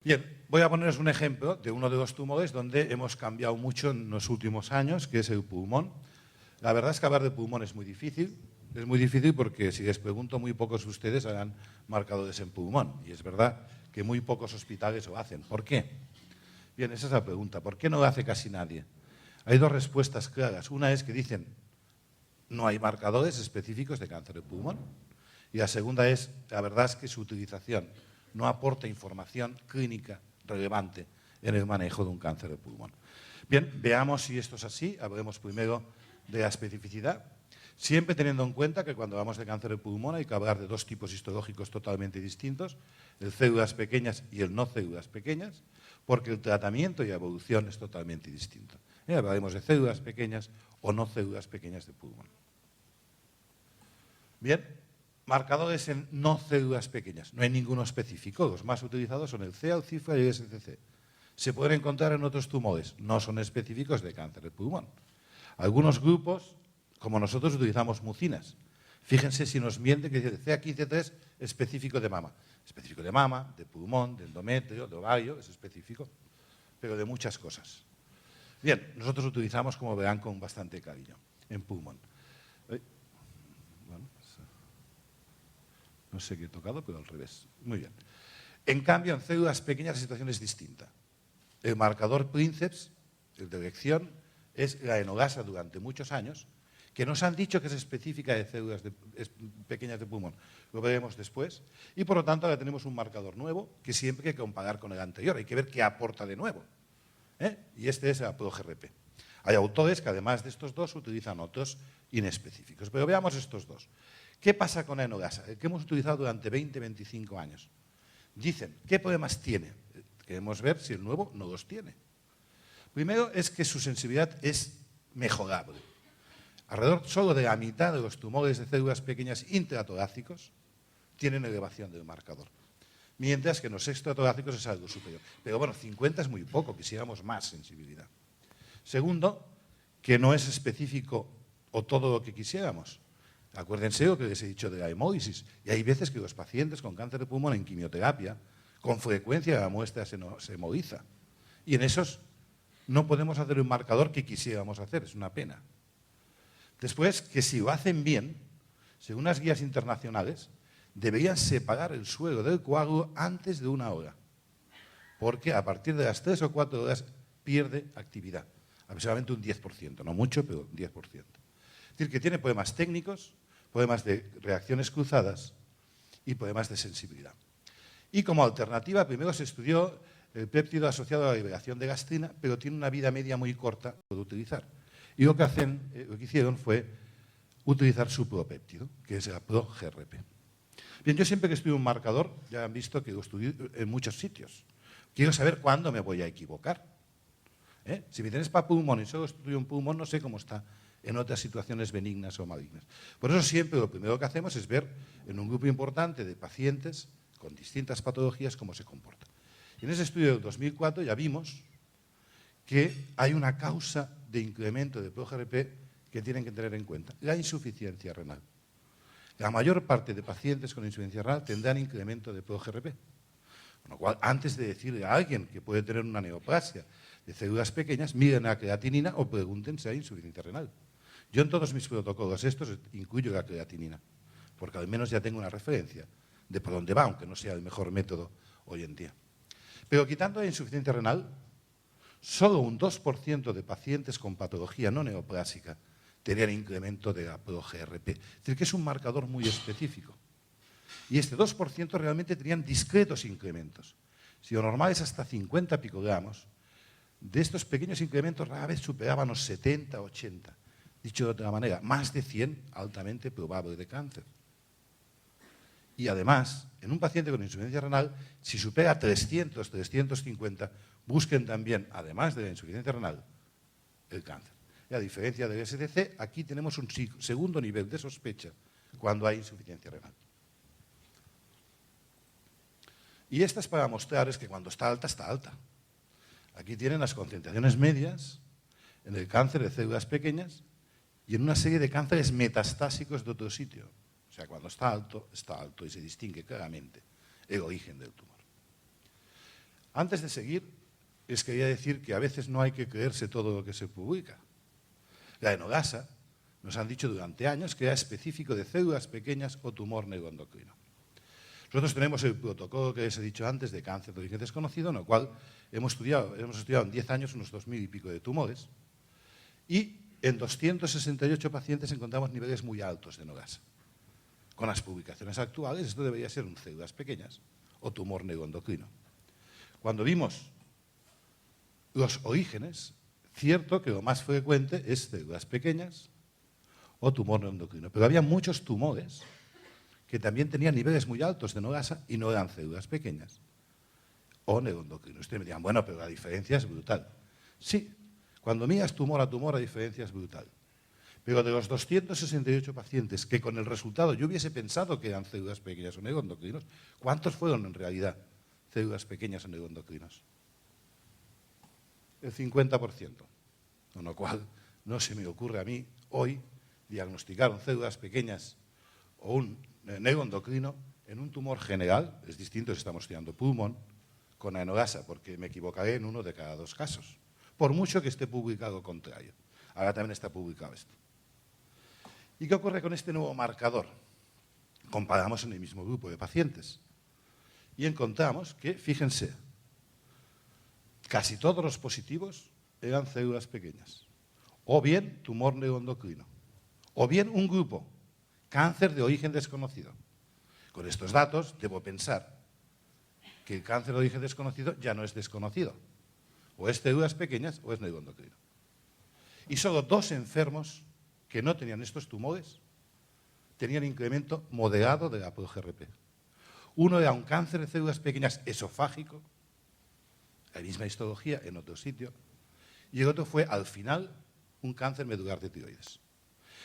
Bien, voy a poneros un ejemplo de uno de los tumores donde hemos cambiado mucho en los últimos años, que es el pulmón. La verdad es que hablar de pulmón es muy difícil. Es muy difícil porque si les pregunto, muy pocos de ustedes harán marcadores en pulmón. Y es verdad que muy pocos hospitales lo hacen. ¿Por qué? Bien, esa es la pregunta. ¿Por qué no lo hace casi nadie? Hay dos respuestas claras. Una es que dicen no hay marcadores específicos de cáncer de pulmón. Y la segunda es, la verdad es que su utilización no aporta información clínica relevante en el manejo de un cáncer de pulmón. Bien, veamos si esto es así. Hablemos primero de la especificidad. Siempre teniendo en cuenta que cuando hablamos de cáncer de pulmón hay que hablar de dos tipos histológicos totalmente distintos, el células pequeñas y el no células pequeñas, porque el tratamiento y la evolución es totalmente distinto. Hablaremos de células pequeñas o no células pequeñas de pulmón. Bien, marcadores en no células pequeñas. No hay ninguno específico. Los más utilizados son el CA, el CIFRA y el SCC. Se pueden encontrar en otros tumores. No son específicos de cáncer de pulmón. Algunos grupos, como nosotros, utilizamos mucinas. Fíjense si nos mienten que dice CA15-3 específico de mama. Específico de mama, de pulmón, de endometrio, de ovario, es específico, pero de muchas cosas. Bien, nosotros utilizamos, como verán, con bastante cariño en pulmón. Bueno, no sé qué he tocado, pero al revés. Muy bien. En cambio, en células pequeñas la situación es distinta. El marcador Princeps, el de elección, es la enolasa durante muchos años, que nos han dicho que es específica de células pequeñas de pulmón. Lo veremos después. Y por lo tanto ahora tenemos un marcador nuevo que siempre hay que comparar con el anterior. Hay que ver qué aporta de nuevo. Y este es el ProGRP. Hay autores que además de estos dos utilizan otros inespecíficos. Pero veamos estos dos. ¿Qué pasa con la enolasa? El que hemos utilizado durante 20-25 años. Dicen, ¿qué problemas tiene? Queremos ver si el nuevo no los tiene. Primero es que su sensibilidad es mejorable. Alrededor solo de la mitad de los tumores de células pequeñas intratorácicos tienen elevación del marcador, mientras que en los extratorácicos es algo superior. Pero bueno, 50 es muy poco, quisiéramos más sensibilidad. Segundo, que no es específico o todo lo que quisiéramos. Acuérdense lo que les he dicho de la hemólisis. Y hay veces que los pacientes con cáncer de pulmón en quimioterapia, con frecuencia la muestra se hemoliza. Y en esos no podemos hacer un marcador que quisiéramos hacer, es una pena. Después, que si lo hacen bien, según las guías internacionales, deberían separar el suero del coágulo antes de 1 hora, porque a partir de las 3 o 4 horas pierde actividad, aproximadamente un 10%, no mucho, pero un 10%. Es decir, que tiene problemas técnicos, problemas de reacciones cruzadas y problemas de sensibilidad. Y como alternativa, primero se estudió el péptido asociado a la liberación de gastrina, pero tiene una vida media muy corta por utilizar. Y lo que hicieron fue utilizar su propéptido, que es la ProGRP. Bien, yo siempre que estudio un marcador, ya han visto que lo estudio en muchos sitios. Quiero saber cuándo me voy a equivocar. Si me tienes para pulmón y solo estudio un pulmón, no sé cómo está en otras situaciones benignas o malignas. Por eso siempre lo primero que hacemos es ver en un grupo importante de pacientes con distintas patologías cómo se comporta. Y en ese estudio del 2004 ya vimos que hay una causa de incremento de ProGRP que tienen que tener en cuenta, la insuficiencia renal. La mayor parte de pacientes con insuficiencia renal tendrán incremento de ProGRP. Con lo cual, antes de decirle a alguien que puede tener una neoplasia de células pequeñas, miren la creatinina o pregunten si hay insuficiencia renal. Yo en todos mis protocolos estos incluyo la creatinina, porque al menos ya tengo una referencia de por dónde va, aunque no sea el mejor método hoy en día. Pero quitando la insuficiencia renal, solo un 2% de pacientes con patología no neoplásica tenían incremento de la ProGRP. Es decir, que es un marcador muy específico. Y este 2% realmente tenían discretos incrementos. Si lo normal es hasta 50 picogramos, de estos pequeños incrementos rara vez superaban los 70, 80. Dicho de otra manera, más de 100 altamente probable de cáncer. Y además, en un paciente con insuficiencia renal, si supera 300, 350, busquen también, además de la insuficiencia renal, el cáncer. Y a diferencia del SCC, aquí tenemos un segundo nivel de sospecha cuando hay insuficiencia renal. Y esta es para mostrarles que cuando está alta, está alta. Aquí tienen las concentraciones medias en el cáncer de células pequeñas y en una serie de cánceres metastásicos de otro sitio. O sea, cuando está alto y se distingue claramente el origen del tumor. Antes de seguir, les quería decir que a veces no hay que creerse todo lo que se publica. La ENOGASA nos han dicho durante años que era específico de células pequeñas o tumor neuroendocrino. Nosotros tenemos el protocolo que les he dicho antes de cáncer de origen desconocido, en el cual hemos estudiado en 10 años unos 2000 y pico de tumores, y en 268 pacientes encontramos niveles muy altos de ENOGASA. Con las publicaciones actuales, esto debería ser un células pequeñas o tumor neuroendocrino. Cuando vimos los orígenes, cierto que lo más frecuente es células pequeñas o tumor neuroendocrino, pero había muchos tumores que también tenían niveles muy altos de ENOGASA y no eran células pequeñas o neuroendocrinos. Ustedes me dirán, bueno, pero la diferencia es brutal. Sí, cuando miras tumor a tumor la diferencia es brutal. Pero de los 268 pacientes que con el resultado yo hubiese pensado que eran células pequeñas o neuroendocrinos, ¿cuántos fueron en realidad células pequeñas o neuroendocrinos? El 50%. Con lo cual, no se me ocurre a mí hoy diagnosticar células pequeñas o un neuroendocrino en un tumor general. Es distinto si estamos estudiando pulmón con ENOGASA, porque me equivocaré en uno de cada 2 casos, por mucho que esté publicado lo contrario. Ahora también está publicado esto. ¿Y qué ocurre con este nuevo marcador? Comparamos en el mismo grupo de pacientes y encontramos que, fíjense, casi todos los positivos eran células pequeñas, o bien tumor neuroendocrino, o bien un grupo, cáncer de origen desconocido. Con estos datos debo pensar que el cáncer de origen desconocido ya no es desconocido, o es células pequeñas o es neuroendocrino. Y solo 2 enfermos que no tenían estos tumores tenían incremento moderado de la ProGRP. Uno era un cáncer de células pequeñas esofágico, la misma histología en otro sitio, y el otro fue, al final, un cáncer medular de tiroides.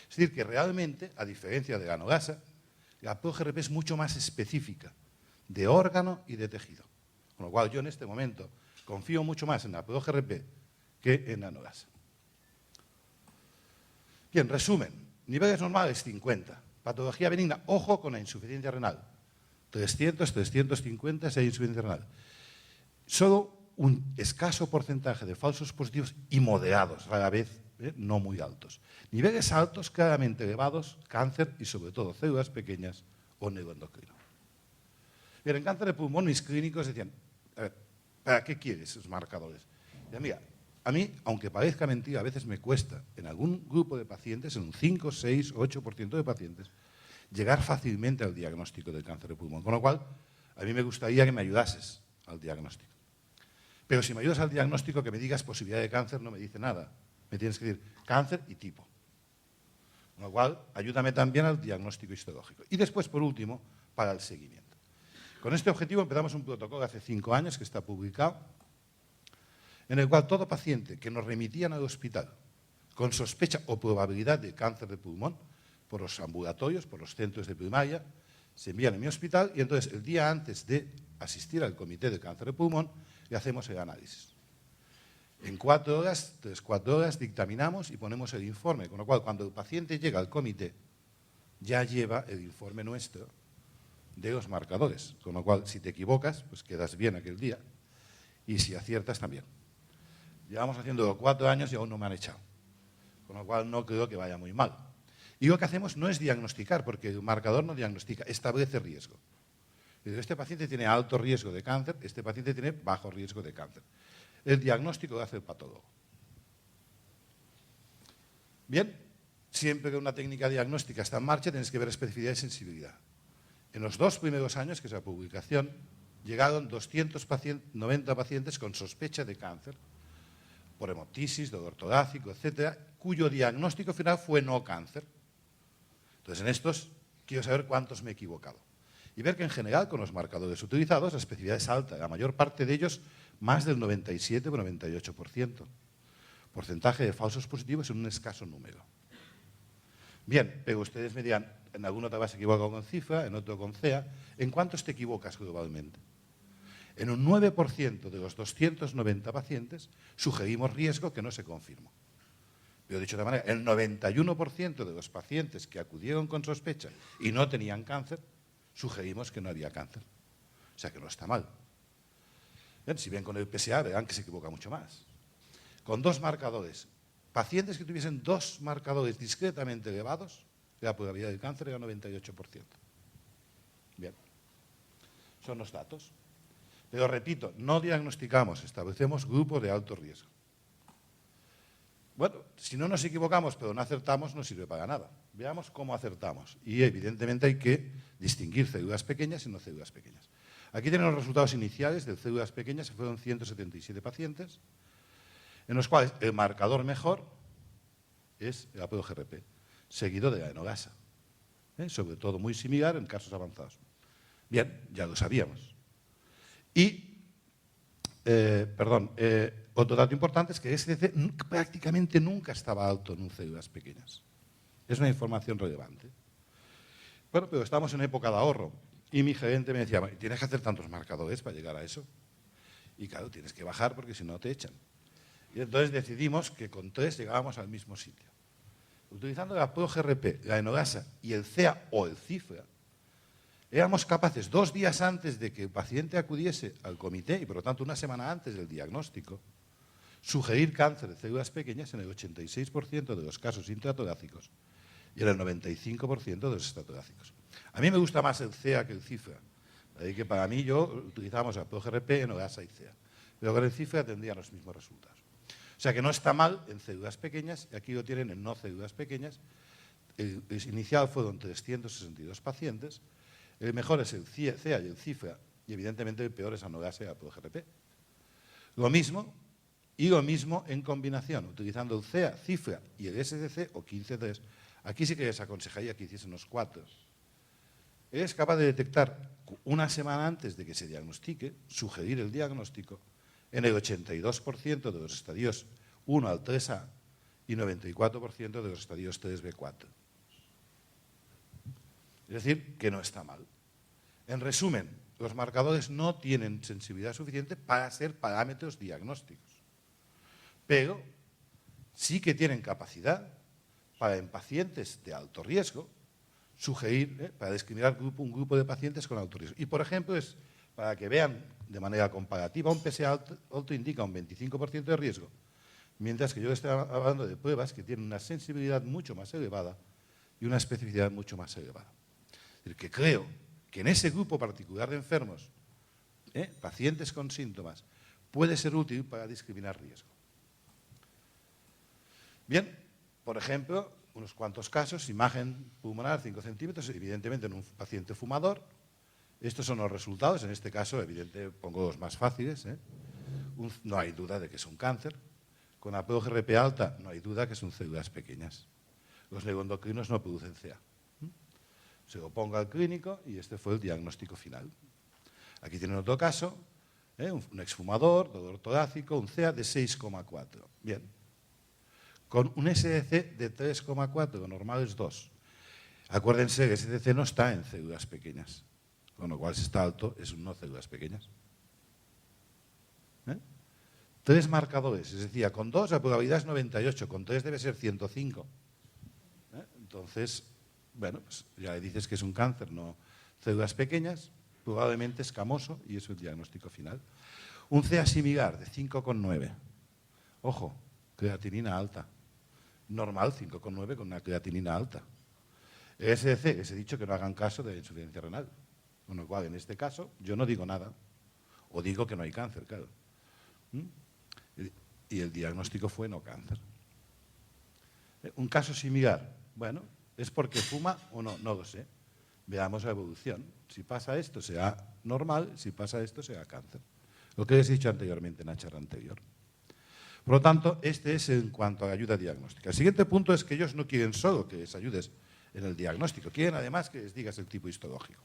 Es decir, que realmente, a diferencia de la ENOGASA, la ProGRP es mucho más específica de órgano y de tejido. Con lo cual, yo en este momento confío mucho más en la ProGRP que en la ENOGASA. Bien, resumen, niveles normales 50, patología benigna, ojo con la insuficiencia renal, 300, 350 si hay insuficiencia renal. Solo un escaso porcentaje de falsos positivos y moderados, rara vez, no muy altos. Niveles altos, claramente elevados, cáncer y sobre todo células pequeñas o neuroendocrino. Bien, en cáncer de pulmón mis clínicos decían, a ver, ¿para qué quieres esos marcadores? Y mira, a mí, aunque parezca mentira, a veces me cuesta, en algún grupo de pacientes, en un 5, 6, 8% de pacientes, llegar fácilmente al diagnóstico del cáncer de pulmón. Con lo cual, a mí me gustaría que me ayudases al diagnóstico. Pero si me ayudas al diagnóstico, que me digas posibilidad de cáncer, no me dice nada. Me tienes que decir cáncer y tipo. Con lo cual, ayúdame también al diagnóstico histológico. Y después, por último, para el seguimiento. Con este objetivo empezamos un protocolo hace 5 años que está publicado, en el cual todo paciente que nos remitían al hospital con sospecha o probabilidad de cáncer de pulmón, por los ambulatorios, por los centros de primaria, se envían a mi hospital y entonces el día antes de asistir al comité de cáncer de pulmón le hacemos el análisis. En 4 horas, 3-4 horas, dictaminamos y ponemos el informe, con lo cual cuando el paciente llega al comité ya lleva el informe nuestro de los marcadores, con lo cual si te equivocas, pues quedas bien aquel día y si aciertas también. Llevamos haciéndolo 4 años y aún no me han echado, con lo cual no creo que vaya muy mal. Y lo que hacemos no es diagnosticar, porque el marcador no diagnostica, establece riesgo. Este paciente tiene alto riesgo de cáncer, este paciente tiene bajo riesgo de cáncer. El diagnóstico lo hace el patólogo. Bien, siempre que una técnica diagnóstica está en marcha, tienes que ver especificidad y sensibilidad. En los 2 primeros años, que es la publicación, llegaron 290 pacientes con sospecha de cáncer, por hemoptisis, dolor torácico, etcétera, cuyo diagnóstico final fue no cáncer. Entonces, en estos quiero saber cuántos me he equivocado. Y ver que en general, con los marcadores utilizados, la especificidad es alta, la mayor parte de ellos más del 97 o 98%. Porcentaje de falsos positivos en un escaso número. Bien, pero ustedes me dirán, en alguno te vas equivocado con cifra, en otro con CEA. ¿En cuántos te equivocas globalmente? En un 9% de los 290 pacientes sugerimos riesgo que no se confirmó. Pero dicho de otra manera, el 91% de los pacientes que acudieron con sospecha y no tenían cáncer, sugerimos que no había cáncer. O sea que no está mal. Bien, si ven con el PSA, verán que se equivoca mucho más. Con dos marcadores, pacientes que tuviesen dos marcadores discretamente elevados, la probabilidad de cáncer era 98%. Bien, son los datos. Pero repito, no diagnosticamos, establecemos grupos de alto riesgo. Bueno, si no nos equivocamos pero no acertamos, no sirve para nada. Veamos cómo acertamos. Y evidentemente hay que distinguir células pequeñas y no células pequeñas. Aquí tienen los resultados iniciales de células pequeñas, que fueron 177 pacientes, en los cuales el marcador mejor es el ApoGRP, seguido de la enogasa. Sobre todo muy similar en casos avanzados. Bien, ya lo sabíamos. Y, otro dato importante es que el SDC prácticamente nunca estaba alto en células pequeñas. Es una información relevante. Bueno, pero estamos en época de ahorro. Y mi gerente me decía, tienes que hacer tantos marcadores para llegar a eso. Y claro, tienes que bajar porque si no te echan. Y entonces decidimos que con 3 llegábamos al mismo sitio. Utilizando la ProGRP, la enogasa y el CEA o el CIFRA, éramos capaces 2 días antes de que el paciente acudiese al comité y por lo tanto una semana antes del diagnóstico, sugerir cáncer de células pequeñas en el 86% de los casos intratorácicos y en el 95% de los extratorácicos. A mí me gusta más el CEA que el CIFRA, así que para mí utilizamos la ProGRP, enogasa y CEA, pero con el CIFRA tendrían los mismos resultados. O sea que no está mal en células pequeñas, y aquí lo tienen en no células pequeñas. El inicial fueron 362 pacientes, el mejor es el CEA y el CIFRA, y evidentemente el peor es enogasa y la ProGRP. Lo mismo en combinación, utilizando el CEA, CIFRA y el SDC o 15-3. Aquí sí que les aconsejaría que hiciesen los 4. Es capaz de detectar una semana antes de que se diagnostique, sugerir el diagnóstico, en el 82% de los estadios 1 al 3A y 94% de los estadios 3B4. Es decir, que no está mal. En resumen, los marcadores no tienen sensibilidad suficiente para ser parámetros diagnósticos, pero sí que tienen capacidad para, en pacientes de alto riesgo, sugerir, para discriminar un grupo de pacientes con alto riesgo. Y, por ejemplo, es para que vean de manera comparativa, un PSA alto indica un 25% de riesgo, mientras que yo estoy hablando de pruebas que tienen una sensibilidad mucho más elevada y una especificidad mucho más elevada. Es decir, que creo que en ese grupo particular de enfermos, pacientes con síntomas, puede ser útil para discriminar riesgo. Bien, por ejemplo, unos cuantos casos, imagen pulmonar 5 centímetros, evidentemente en un paciente fumador. Estos son los resultados, en este caso, evidentemente, pongo los más fáciles. No hay duda de que es un cáncer. Con la ProGRP alta, no hay duda que son células pequeñas. Los neuroendocrinos no producen CEA. Se lo pongo al clínico y este fue el diagnóstico final. Aquí tienen otro caso, un exfumador, dolor torácico, un CEA de 6,4. Bien. Con un SDC de 3,4, lo normal es 2. Acuérdense que el SDC no está en células pequeñas, con lo cual si está alto es no células pequeñas. 3 marcadores, es decir, con 2 la probabilidad es 98, con 3 debe ser 105. Entonces, bueno, pues ya le dices que es un cáncer, no células pequeñas, probablemente escamoso y es el diagnóstico final. Un CEA similar de 5,9. Ojo, creatinina alta. Normal 5,9 con una creatinina alta. El SDC, les he dicho que no hagan caso de la insuficiencia renal. Con lo cual, en este caso, yo no digo nada. O digo que no hay cáncer, claro. Y el diagnóstico fue no cáncer. Un caso similar, bueno, ¿es porque fuma o no? No lo sé. Veamos la evolución. Si pasa esto, será normal. Si pasa esto, será cáncer. Lo que les he dicho anteriormente en la charla anterior. Por lo tanto, este es en cuanto a la ayuda diagnóstica. El siguiente punto es que ellos no quieren solo que les ayudes en el diagnóstico, quieren además que les digas el tipo histológico.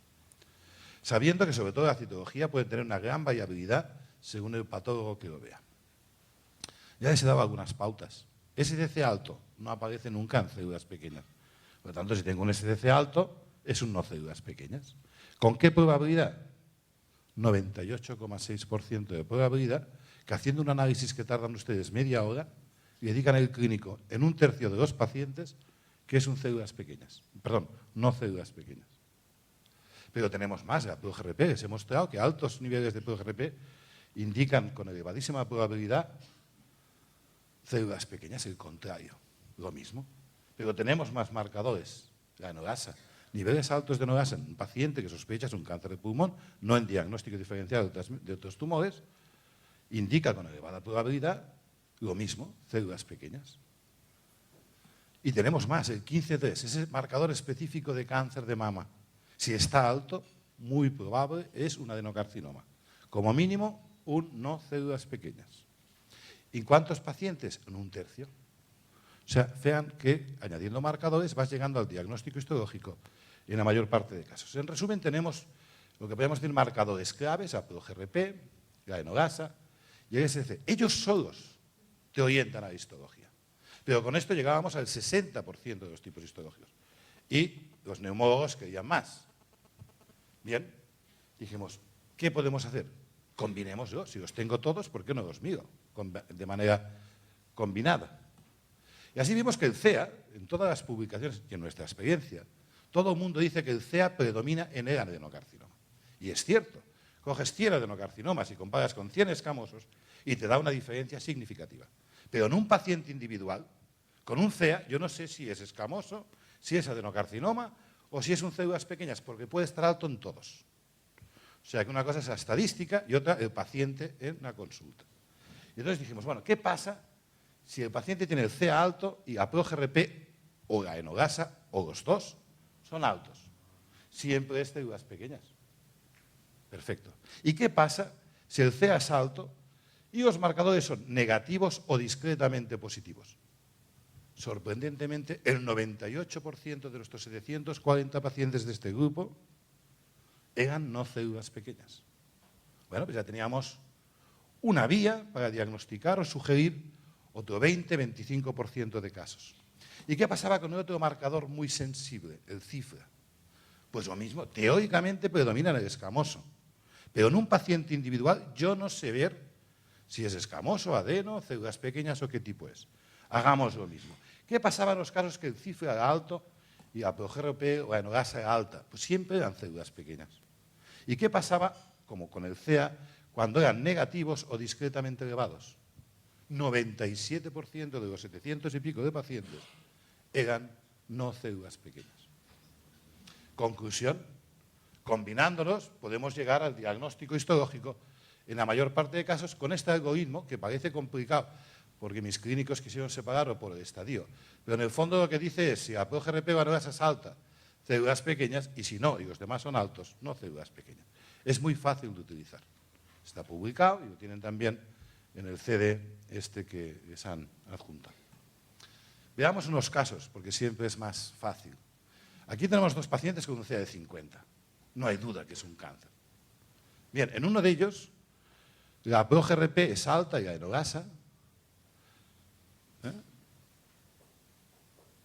Sabiendo que sobre todo la citología puede tener una gran variabilidad según el patólogo que lo vea. Ya les he dado algunas pautas. SDC alto no aparece nunca en células pequeñas. Por lo tanto, si tengo un SDC alto, es un no células pequeñas. ¿Con qué probabilidad? 98,6% de probabilidad que haciendo un análisis que tardan ustedes media hora, le digan al clínico en 1/3 de los pacientes que es un células pequeñas. Perdón, no células pequeñas. Pero tenemos más, la ProGRP. Les he mostrado que altos niveles de ProGRP indican con elevadísima probabilidad células pequeñas, el contrario, lo mismo. Pero tenemos más marcadores, la enogasa. Niveles altos de enogasa en un paciente que sospecha un cáncer de pulmón, no en diagnóstico diferencial de otros tumores, indica con elevada probabilidad lo mismo, células pequeñas. Y tenemos más, el 15-3, ese marcador específico de cáncer de mama. Si está alto, muy probable es un adenocarcinoma. Como mínimo, no células pequeñas. ¿En cuántos pacientes? En un tercio. O sea, vean que añadiendo marcadores vas llegando al diagnóstico histológico en la mayor parte de casos. En resumen, tenemos lo que podemos decir marcadores claves, la ProGRP, la enogasa y el SCC. Ellos solos te orientan a la histología. Pero con esto llegábamos al 60% de los tipos histológicos. Y los neumólogos querían más. Bien, dijimos, ¿qué podemos hacer? Combinémoslos. Si los tengo todos, ¿por qué no los miro de manera combinada? Y así vimos que el CEA, en todas las publicaciones y en nuestra experiencia, todo el mundo dice que el CEA predomina en el adenocarcinoma. Y es cierto. Coges 100 adenocarcinomas y comparas con 100 escamosos y te da una diferencia significativa. Pero en un paciente individual, con un CEA, yo no sé si es escamoso, si es adenocarcinoma o si es un células pequeñas, porque puede estar alto en todos. O sea que una cosa es la estadística y otra el paciente en la consulta. Y entonces dijimos, bueno, ¿qué pasa si el paciente tiene el CEA alto y la ProGRP o la enogasa o los dos son altos? Siempre es células pequeñas. Perfecto. ¿Y qué pasa si el CEA es alto y los marcadores son negativos o discretamente positivos? Sorprendentemente, el 98% de nuestros 740 pacientes de este grupo eran no células pequeñas. Bueno, pues ya teníamos una vía para diagnosticar o sugerir otro 20-25% de casos. ¿Y qué pasaba con el otro marcador muy sensible, el cifra? Pues lo mismo, teóricamente predomina en el escamoso, pero en un paciente individual yo no sé ver si es escamoso, adeno, células pequeñas o qué tipo es. Hagamos lo mismo. ¿Qué pasaba en los casos que el cifra era alto y la ProGRP o la enogasa era alta? Pues siempre eran células pequeñas. ¿Y qué pasaba, como con el CEA, cuando eran negativos o discretamente elevados? 97% de los 700 y pico de pacientes eran no células pequeñas. Conclusión, combinándolos podemos llegar al diagnóstico histológico en la mayor parte de casos con este algoritmo que parece complicado porque mis clínicos quisieron separarlo por el estadio. Pero en el fondo lo que dice es si la ProGRP o la enogasa es alta, células pequeñas, y si no, y los demás son altos, no células pequeñas. Es muy fácil de utilizar. Está publicado y lo tienen también en el CD que les han adjuntado. Veamos unos casos, porque siempre es más fácil. Aquí tenemos dos pacientes con un CEA de 50. No hay duda que es un cáncer. Bien, en uno de ellos, la ProGRP es alta y la enogasa,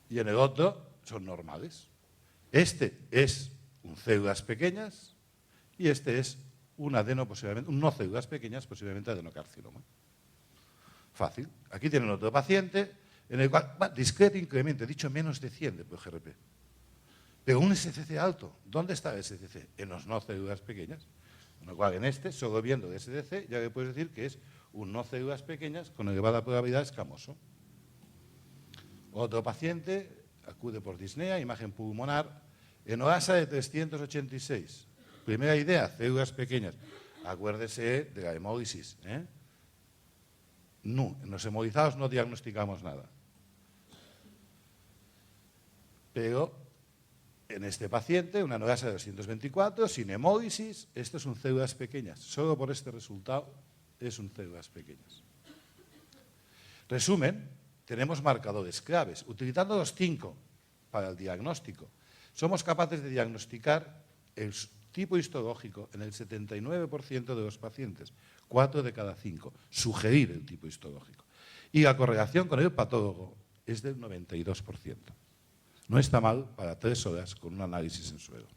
y en el otro son normales. Este es un células pequeñas y este es un adeno posiblemente, un no células pequeñas, posiblemente adenocarcinoma. Fácil. Aquí tienen otro paciente en el cual, discreto incremento, he dicho menos de 100 de ProGRP. Pero un SCC alto, ¿dónde está el SCC? En los no células pequeñas. Con lo cual, en este, solo viendo el SCC, ya le puedes decir que es un no células pequeñas con elevada probabilidad escamoso. Otro paciente acude por disnea, imagen pulmonar, enogasa de 386. Primera idea, células pequeñas. Acuérdese de la hemólisis. No, en los hemolizados no diagnosticamos nada. Pero en este paciente, una enogasa de 224, sin hemólisis, esto es un células pequeñas. Solo por este resultado es un células pequeñas. Resumen, tenemos marcadores claves. Utilizando los 5 para el diagnóstico, somos capaces de diagnosticar el tipo histológico en el 79% de los pacientes, 4 de cada 5, sugerir el tipo histológico. Y la correlación con el patólogo es del 92%. No está mal para 3 horas con un análisis en suelo.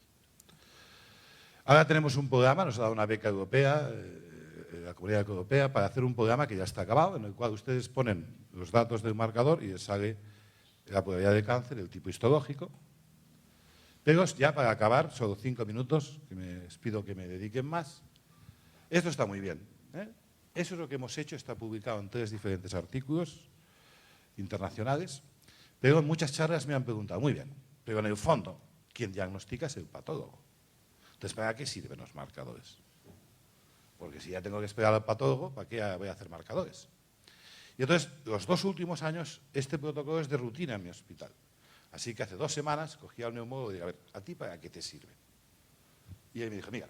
Ahora tenemos un programa, nos ha dado una beca europea, la Comunidad Europea, para hacer un programa que ya está acabado, en el cual ustedes ponen los datos del marcador y les sale la probabilidad de cáncer, el tipo histológico. Pero ya para acabar, solo 5 minutos, que les pido que me dediquen más. Esto está muy bien. ¿eh? Eso es lo que hemos hecho, está publicado en 3 diferentes artículos internacionales, pero en muchas charlas me han preguntado, muy bien, pero en el fondo, quien diagnostica es el patólogo. Entonces, ¿para qué sirven los marcadores? Porque si ya tengo que esperar al patólogo, ¿para qué voy a hacer marcadores? Y entonces, los 2 últimos años, este protocolo es de rutina en mi hospital. Así que hace 2 semanas cogí al neumólogo y dije, a ver, ¿a ti para qué te sirve? Y él me dijo, mira,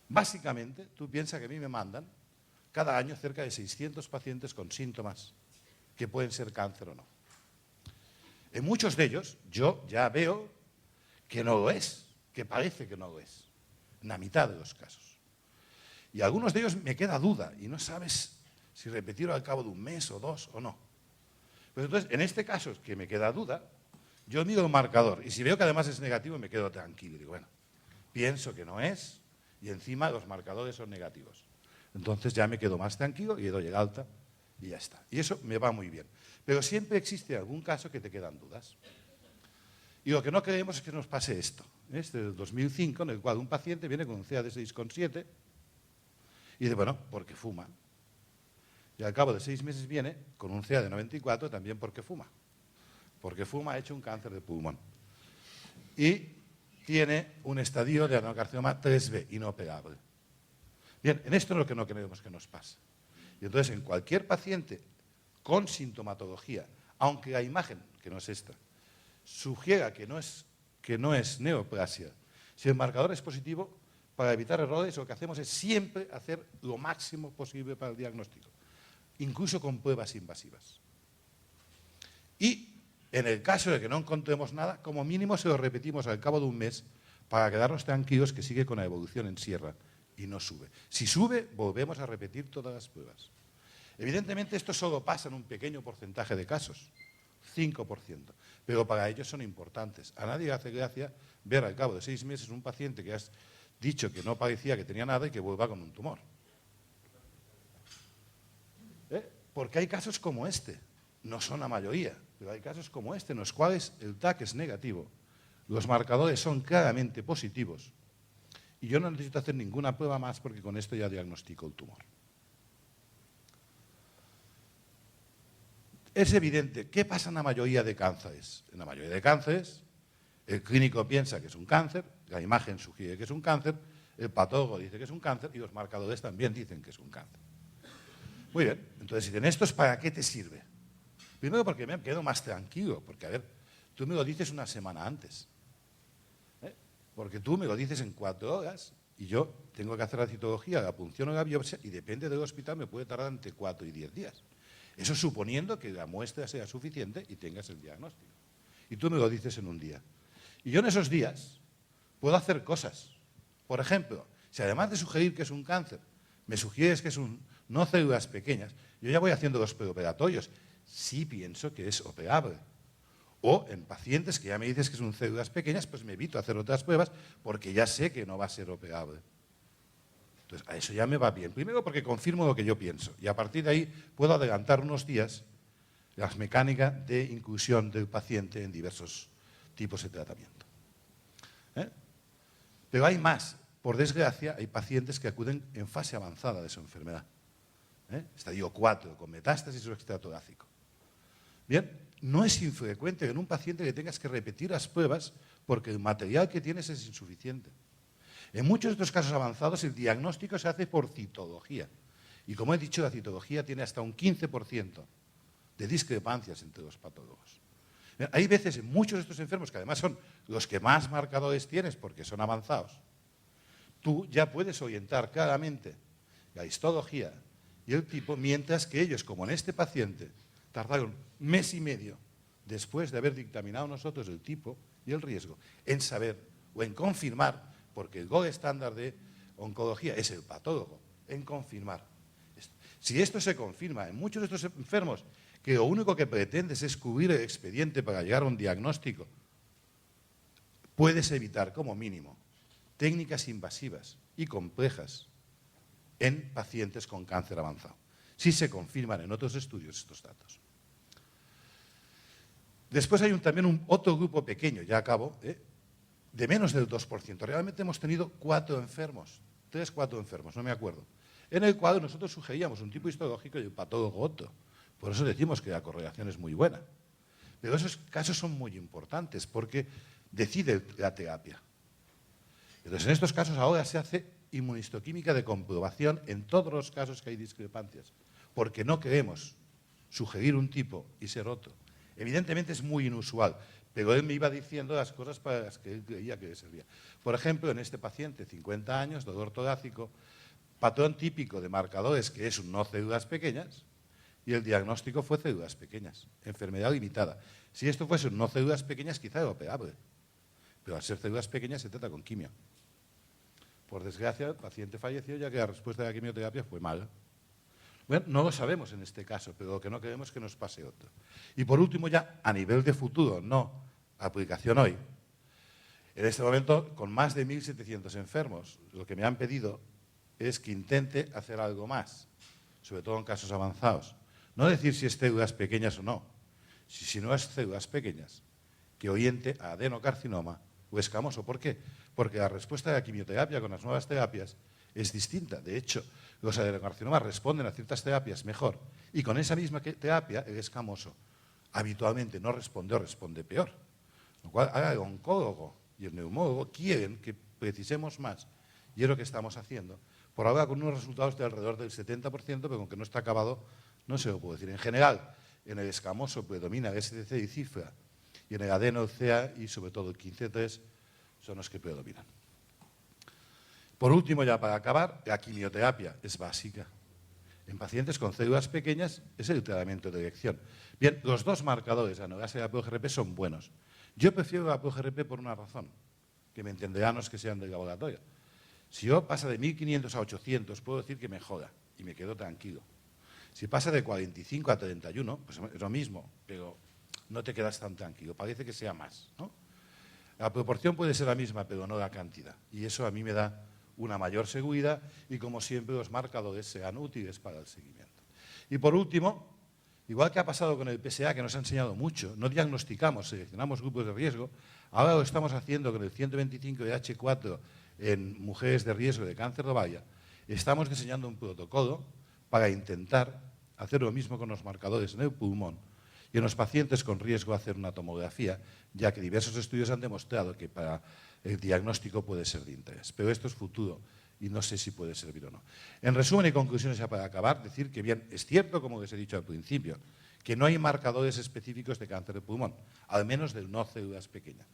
básicamente, tú piensas que a mí me mandan cada año cerca de 600 pacientes con síntomas que pueden ser cáncer o no. En muchos de ellos, yo ya veo que no lo es, que parece que no lo es, en la mitad de los casos. Y algunos de ellos me queda duda y no sabes si repetirlo al cabo de 1 mes o 2 o no. Pues entonces, en este caso, que me queda duda, yo miro el marcador y si veo que además es negativo, me quedo tranquilo. Digo, bueno, pienso que no es y encima los marcadores son negativos. Entonces ya me quedo más tranquilo y doy el alta y ya está. Y eso me va muy bien. Pero siempre existe algún caso que te quedan dudas. Y lo que no queremos es que nos pase esto. Este del 2005, en el cual un paciente viene con un CA de 6,7 y dice, bueno, porque fuma. Y al cabo de 6 meses viene con un CA de 94 también porque fuma. Porque fuma ha hecho un cáncer de pulmón. Y tiene un estadio de adenocarcinoma 3B, inoperable. Bien, en esto es lo que no queremos que nos pase. Y entonces, en cualquier paciente con sintomatología, aunque la imagen, que no es esta, sugiera que no es neoplasia, si el marcador es positivo, para evitar errores, lo que hacemos es siempre hacer lo máximo posible para el diagnóstico, incluso con pruebas invasivas. Y en el caso de que no encontremos nada, como mínimo se lo repetimos al cabo de 1 mes para quedarnos tranquilos que sigue con la evolución en sierra y no sube. Si sube, volvemos a repetir todas las pruebas. Evidentemente, esto solo pasa en un pequeño porcentaje de casos, 5%, pero para ellos son importantes. A nadie le hace gracia ver al cabo de 6 meses un paciente que has dicho que no parecía que tenía nada y que vuelva con un tumor. Porque hay casos como este, no son la mayoría, pero hay casos como este en los cuales el TAC es negativo, los marcadores son claramente positivos y yo no necesito hacer ninguna prueba más porque con esto ya diagnostico el tumor. Es evidente, ¿qué pasa en la mayoría de cánceres? En la mayoría de cánceres, el clínico piensa que es un cáncer, la imagen sugiere que es un cáncer, el patólogo dice que es un cáncer y los marcadores también dicen que es un cáncer. Muy bien, entonces, si en esto es ¿para qué te sirve? Primero porque me quedo más tranquilo, porque a ver, tú me lo dices una semana antes, porque tú me lo dices en 4 horas y yo tengo que hacer la citología, la punción o la biopsia y depende del hospital me puede tardar entre 4 y 10 días. Eso suponiendo que la muestra sea suficiente y tengas el diagnóstico. Y tú me lo dices en un día. Y yo en esos días puedo hacer cosas. Por ejemplo, si además de sugerir que es un cáncer, me sugieres que es no células pequeñas, yo ya voy haciendo los preoperatorios. Sí pienso que es operable. O en pacientes que ya me dices que son células pequeñas, pues me evito hacer otras pruebas porque ya sé que no va a ser operable. Entonces, a eso ya me va bien. Primero porque confirmo lo que yo pienso y a partir de ahí puedo adelantar unos días las mecánicas de inclusión del paciente en diversos tipos de tratamiento. Pero hay más. Por desgracia, hay pacientes que acuden en fase avanzada de su enfermedad. Estadio 4, con metástasis o extratorácico. Bien, no es infrecuente que en un paciente le tengas que repetir las pruebas porque el material que tienes es insuficiente. En muchos de estos casos avanzados el diagnóstico se hace por citología. Y como he dicho, la citología tiene hasta un 15% de discrepancias entre los patólogos. Hay veces en muchos de estos enfermos, que además son los que más marcadores tienes porque son avanzados, tú ya puedes orientar claramente la histología y el tipo, mientras que ellos, como en este paciente, tardaron 1 mes y medio después de haber dictaminado nosotros el tipo y el riesgo en saber o en confirmar, porque el gold estándar de oncología es el patólogo, en confirmar. Si esto se confirma en muchos de estos enfermos, que lo único que pretendes es cubrir el expediente para llegar a un diagnóstico, puedes evitar como mínimo técnicas invasivas y complejas en pacientes con cáncer avanzado, si se confirman en otros estudios estos datos. Después hay también otro grupo pequeño, ya acabo, de menos del 2%. Realmente hemos tenido 4 enfermos, 3, 4 enfermos, no me acuerdo, en el cual nosotros sugeríamos un tipo histológico y el patólogo otro. Por eso decimos que la correlación es muy buena. Pero esos casos son muy importantes porque decide la terapia. Entonces, en estos casos ahora se hace inmunistoquímica de comprobación en todos los casos que hay discrepancias, porque no queremos sugerir un tipo y ser otro. Evidentemente es muy inusual, pero él me iba diciendo las cosas para las que él creía que le servía. Por ejemplo, en este paciente, 50 años, dolor torácico, patrón típico de marcadores que es un no células pequeñas, y el diagnóstico fue células pequeñas, enfermedad limitada. Si esto fuese un no células pequeñas, quizá era operable, pero al ser células pequeñas se trata con quimio. Por desgracia, el paciente falleció ya que la respuesta de la quimioterapia fue mala. Bueno, no lo sabemos en este caso, pero lo que no queremos es que nos pase otro. Y por último, ya a nivel de futuro, no aplicación hoy, en este momento, con más de 1.700 enfermos, lo que me han pedido es que intente hacer algo más, sobre todo en casos avanzados. No decir si es células pequeñas o no, si no es células pequeñas, que oriente a adenocarcinoma o escamoso. ¿Por qué? Porque la respuesta de la quimioterapia con las nuevas terapias es distinta. De hecho, los adenocarcinomas responden a ciertas terapias mejor y con esa misma terapia el escamoso habitualmente no responde o responde peor. Lo cual ahora el oncólogo y el neumólogo quieren que precisemos más y es lo que estamos haciendo. Por ahora con unos resultados de alrededor del 70%, pero aunque no está acabado, no se lo puedo decir. En general, en el escamoso predomina el STC y cifra y en el adeno, el CA y sobre todo el 15-3 son los que predominan. Por último, ya para acabar, la quimioterapia es básica. En pacientes con células pequeñas es el tratamiento de elección. Bien, los dos marcadores, la ANOGASA y la ProGRP, son buenos. Yo prefiero la ProGRP por una razón, que me entenderán los que sean del laboratorio. Si yo pasa de 1.500 a 800, puedo decir que mejora y me quedo tranquilo. Si pasa de 45 a 31, pues es lo mismo, pero no te quedas tan tranquilo, parece que sea más, ¿no? La proporción puede ser la misma, pero no la cantidad. Y eso a mí me da una mayor seguridad y, como siempre, los marcadores sean útiles para el seguimiento. Y por último, igual que ha pasado con el PSA, que nos ha enseñado mucho, no diagnosticamos, seleccionamos grupos de riesgo, ahora lo estamos haciendo con el 125 de H4 en mujeres de riesgo de cáncer de ovaria. Estamos diseñando un protocolo para intentar hacer lo mismo con los marcadores en el pulmón y en los pacientes con riesgo de hacer una tomografía, ya que diversos estudios han demostrado que para el diagnóstico puede ser de interés. Pero esto es futuro y no sé si puede servir o no. En resumen y conclusiones, ya para acabar, decir que bien, es cierto, como les he dicho al principio, que no hay marcadores específicos de cáncer de pulmón, al menos de no células pequeñas.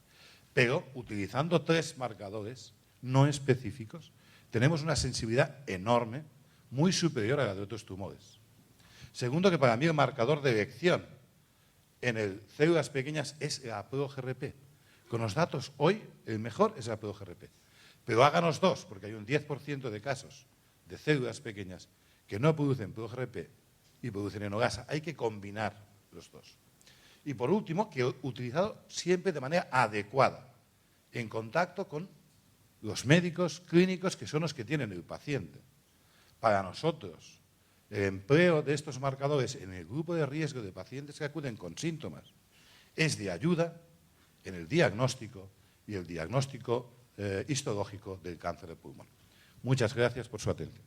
Pero utilizando 3 marcadores no específicos, tenemos una sensibilidad enorme, muy superior a la de otros tumores. Segundo, que para mí el marcador de elección en células pequeñas es la ProGRP. Con los datos hoy, el mejor es la ProGRP. Pero háganos 2, porque hay un 10% de casos de células pequeñas que no producen ProGRP y producen ANOGASA. Hay que combinar los dos. Y por último, que utilizado siempre de manera adecuada, en contacto con los médicos clínicos que son los que tienen el paciente. Para nosotros, el empleo de estos marcadores en el grupo de riesgo de pacientes que acuden con síntomas es de ayuda en el diagnóstico y el diagnóstico histológico del cáncer de pulmón. Muchas gracias por su atención.